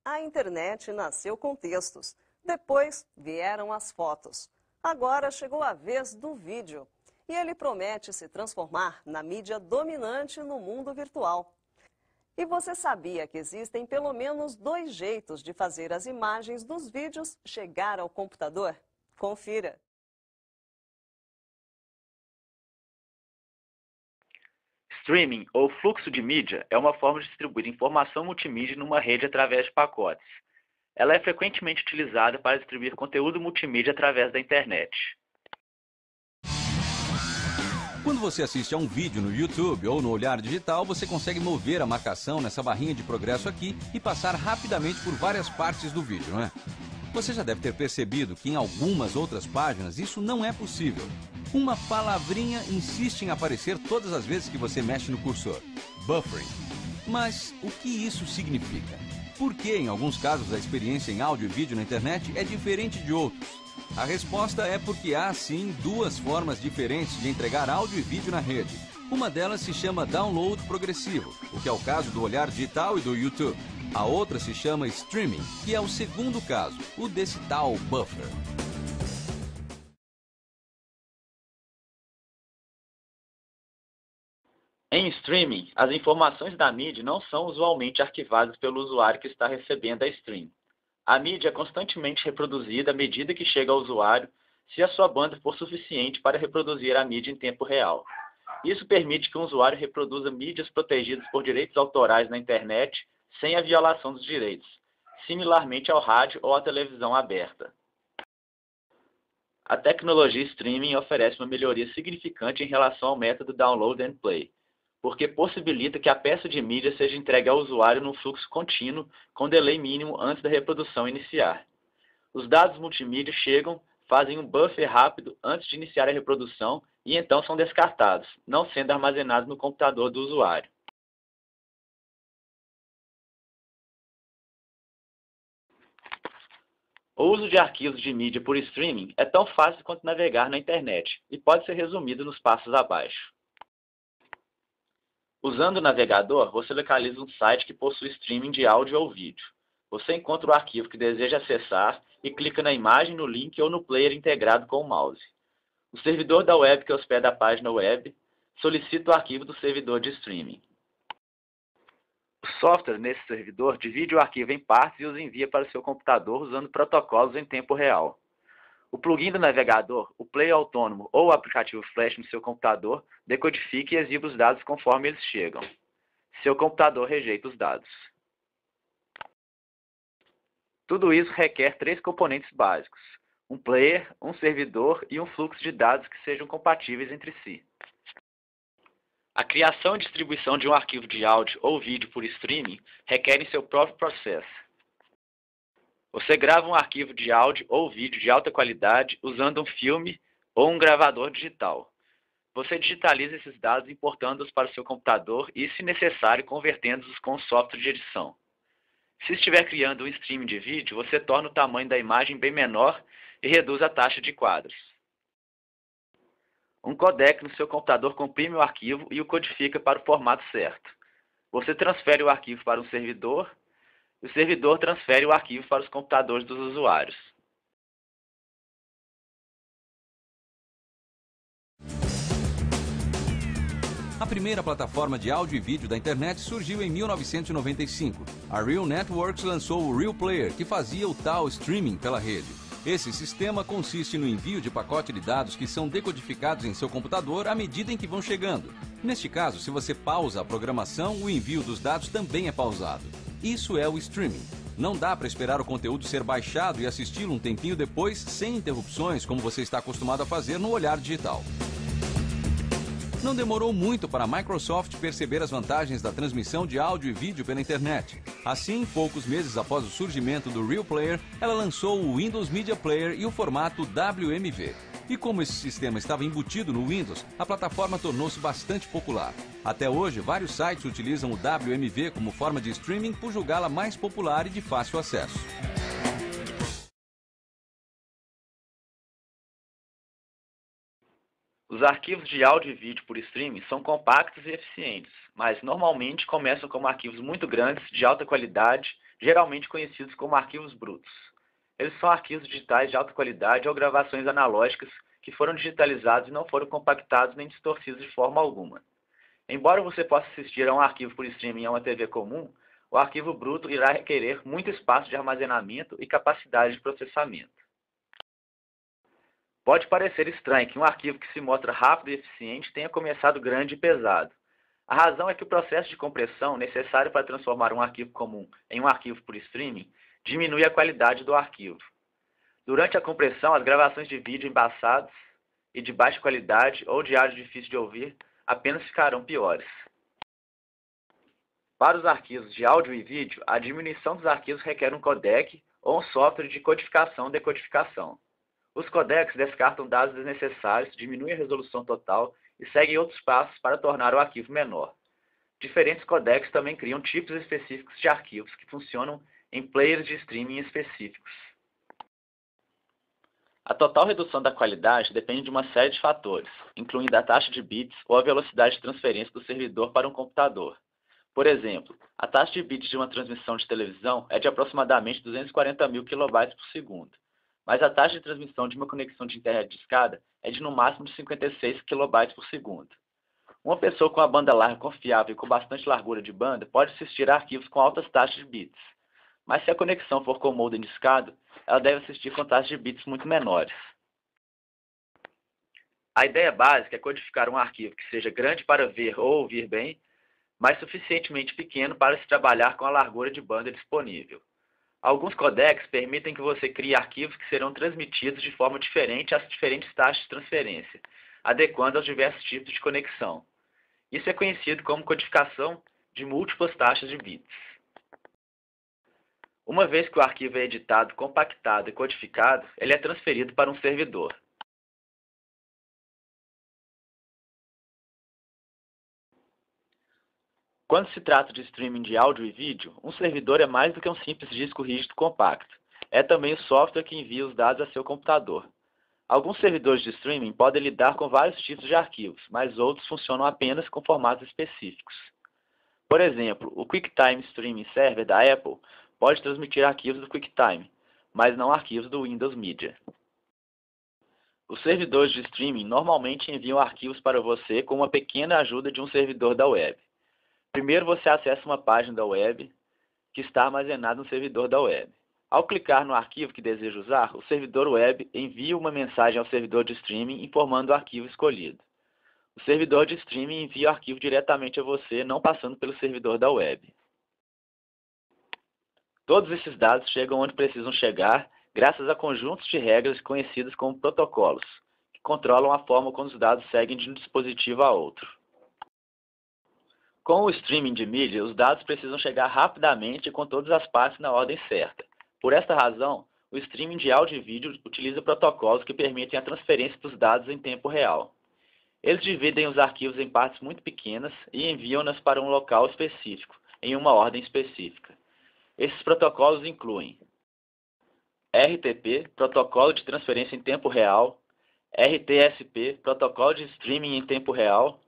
A internet nasceu com textos. Depois vieram as fotos. Agora chegou a vez do vídeo. E ele promete se transformar na mídia dominante no mundo virtual. E você sabia que existem pelo menos 2 jeitos de fazer as imagens dos vídeos chegar ao computador? Confira! Streaming, ou fluxo de mídia, é uma forma de distribuir informação multimídia numa rede através de pacotes. Ela é frequentemente utilizada para distribuir conteúdo multimídia através da internet. Quando você assiste a um vídeo no YouTube ou no Olhar Digital, você consegue mover a marcação nessa barrinha de progresso aqui e passar rapidamente por várias partes do vídeo, não é? Você já deve ter percebido que em algumas outras páginas isso não é possível. Uma palavrinha insiste em aparecer todas as vezes que você mexe no cursor. Buffering. Mas o que isso significa? Por que, em alguns casos, a experiência em áudio e vídeo na internet é diferente de outros? A resposta é porque há, sim, 2 formas diferentes de entregar áudio e vídeo na rede. Uma delas se chama download progressivo, o que é o caso do Olhar Digital e do YouTube. A outra se chama streaming, que é o segundo caso, o desse tal buffer. Em streaming, as informações da mídia não são usualmente arquivadas pelo usuário que está recebendo a stream. A mídia é constantemente reproduzida à medida que chega ao usuário, se a sua banda for suficiente para reproduzir a mídia em tempo real. Isso permite que um usuário reproduza mídias protegidas por direitos autorais na internet sem a violação dos direitos, similarmente ao rádio ou à televisão aberta. A tecnologia streaming oferece uma melhoria significante em relação ao método download and play, porque possibilita que a peça de mídia seja entregue ao usuário num fluxo contínuo, com delay mínimo antes da reprodução iniciar. Os dados multimídia chegam, fazem um buffer rápido antes de iniciar a reprodução e então são descartados, não sendo armazenados no computador do usuário. O uso de arquivos de mídia por streaming é tão fácil quanto navegar na internet e pode ser resumido nos passos abaixo. Usando o navegador, você localiza um site que possui streaming de áudio ou vídeo. Você encontra o arquivo que deseja acessar e clica na imagem, no link ou no player integrado com o mouse. O servidor da web que hospeda a página web solicita o arquivo do servidor de streaming. O software nesse servidor divide o arquivo em partes e os envia para o seu computador usando protocolos em tempo real. O plugin do navegador, o player autônomo ou o aplicativo Flash no seu computador decodifica e exibe os dados conforme eles chegam. Seu computador rejeita os dados. Tudo isso requer 3 componentes básicos: um player, um servidor e um fluxo de dados que sejam compatíveis entre si. A criação e distribuição de um arquivo de áudio ou vídeo por streaming requerem seu próprio processo. Você grava um arquivo de áudio ou vídeo de alta qualidade usando um filme ou um gravador digital. Você digitaliza esses dados importando-os para o seu computador e, se necessário, convertendo-os com o software de edição. Se estiver criando um streaming de vídeo, você torna o tamanho da imagem bem menor e reduz a taxa de quadros. Um codec no seu computador comprime o arquivo e o codifica para o formato certo. Você transfere o arquivo para um servidor e o servidor transfere o arquivo para os computadores dos usuários. A primeira plataforma de áudio e vídeo da internet surgiu em 1995. A Real Networks lançou o Real Player, que fazia o tal streaming pela rede. Esse sistema consiste no envio de pacote de dados que são decodificados em seu computador à medida em que vão chegando. Neste caso, se você pausa a programação, o envio dos dados também é pausado. Isso é o streaming. Não dá para esperar o conteúdo ser baixado e assisti-lo um tempinho depois, sem interrupções, como você está acostumado a fazer no Olhar Digital. Não demorou muito para a Microsoft perceber as vantagens da transmissão de áudio e vídeo pela internet. Assim, poucos meses após o surgimento do Real Player, ela lançou o Windows Media Player e o formato WMV. E como esse sistema estava embutido no Windows, a plataforma tornou-se bastante popular. Até hoje, vários sites utilizam o WMV como forma de streaming por julgá-la mais popular e de fácil acesso. Os arquivos de áudio e vídeo por streaming são compactos e eficientes, mas normalmente começam como arquivos muito grandes, de alta qualidade geralmente conhecidos como arquivos brutos. Eles são arquivos digitais de alta qualidade ou gravações analógicas que foram digitalizados e não foram compactados nem distorcidos de forma alguma. Embora você possa assistir a um arquivo por streaming em uma TV comum, o arquivo bruto irá requerer muito espaço de armazenamento e capacidade de processamento. Pode parecer estranho que um arquivo que se mostra rápido e eficiente tenha começado grande e pesado. A razão é que o processo de compressão necessário para transformar um arquivo comum em um arquivo por streaming diminui a qualidade do arquivo. Durante a compressão, as gravações de vídeo embaçadas e de baixa qualidade ou de áudio difícil de ouvir apenas ficarão piores. Para os arquivos de áudio e vídeo, a diminuição dos arquivos requer um codec ou um software de codificação e decodificação. Os codecs descartam dados desnecessários, diminuem a resolução total e seguem outros passos para tornar o arquivo menor. Diferentes codecs também criam tipos específicos de arquivos que funcionam em players de streaming específicos. A total redução da qualidade depende de uma série de fatores, incluindo a taxa de bits ou a velocidade de transferência do servidor para um computador. Por exemplo, a taxa de bits de uma transmissão de televisão é de aproximadamente 240 mil kilobytes por segundo, mas a taxa de transmissão de uma conexão de internet discada é de no máximo de 56 kilobytes por segundo. Uma pessoa com uma banda larga confiável e com bastante largura de banda pode assistir a arquivos com altas taxas de bits, mas se a conexão for com modem discado, ela deve assistir com taxas de bits muito menores. A ideia básica é codificar um arquivo que seja grande para ver ou ouvir bem, mas suficientemente pequeno para se trabalhar com a largura de banda disponível. Alguns codecs permitem que você crie arquivos que serão transmitidos de forma diferente às diferentes taxas de transferência, adequando aos diversos tipos de conexão. Isso é conhecido como codificação de múltiplas taxas de bits. Uma vez que o arquivo é editado, compactado e codificado, ele é transferido para um servidor. Quando se trata de streaming de áudio e vídeo, um servidor é mais do que um simples disco rígido compacto. É também o software que envia os dados a seu computador. Alguns servidores de streaming podem lidar com vários tipos de arquivos, mas outros funcionam apenas com formatos específicos. Por exemplo, o QuickTime Streaming Server da Apple pode transmitir arquivos do QuickTime, mas não arquivos do Windows Media. Os servidores de streaming normalmente enviam arquivos para você com uma pequena ajuda de um servidor da web. Primeiro você acessa uma página da web que está armazenada no servidor da web. Ao clicar no arquivo que deseja usar, o servidor web envia uma mensagem ao servidor de streaming informando o arquivo escolhido. O servidor de streaming envia o arquivo diretamente a você, não passando pelo servidor da web. Todos esses dados chegam onde precisam chegar graças a conjuntos de regras conhecidas como protocolos, que controlam a forma como os dados seguem de um dispositivo a outro. Com o streaming de mídia, os dados precisam chegar rapidamente e com todas as partes na ordem certa. Por esta razão, o streaming de áudio e vídeo utiliza protocolos que permitem a transferência dos dados em tempo real. Eles dividem os arquivos em partes muito pequenas e enviam-nas para um local específico, em uma ordem específica. Esses protocolos incluem RTP, Protocolo de Transferência em Tempo Real, RTSP, Protocolo de Streaming em Tempo Real,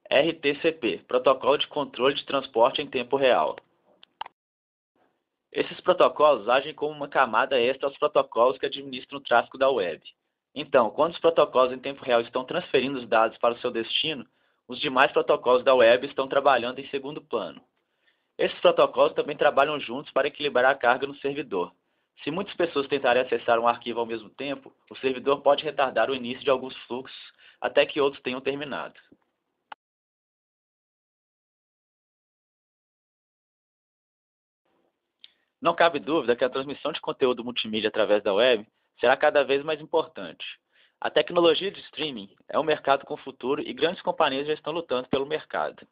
RTCP, Protocolo de Controle de Transporte em Tempo Real. Esses protocolos agem como uma camada extra aos protocolos que administram o tráfego da web. Então, quando os protocolos em tempo real estão transferindo os dados para o seu destino, os demais protocolos da web estão trabalhando em segundo plano. Esses protocolos também trabalham juntos para equilibrar a carga no servidor. Se muitas pessoas tentarem acessar um arquivo ao mesmo tempo, o servidor pode retardar o início de alguns fluxos até que outros tenham terminado. Não cabe dúvida que a transmissão de conteúdo multimídia através da web será cada vez mais importante. A tecnologia de streaming é um mercado com futuro e grandes companhias já estão lutando pelo mercado.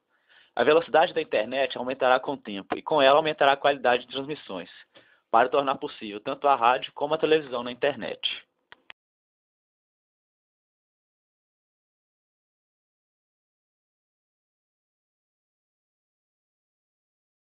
A velocidade da internet aumentará com o tempo e com ela aumentará a qualidade de transmissões, para tornar possível tanto a rádio como a televisão na internet.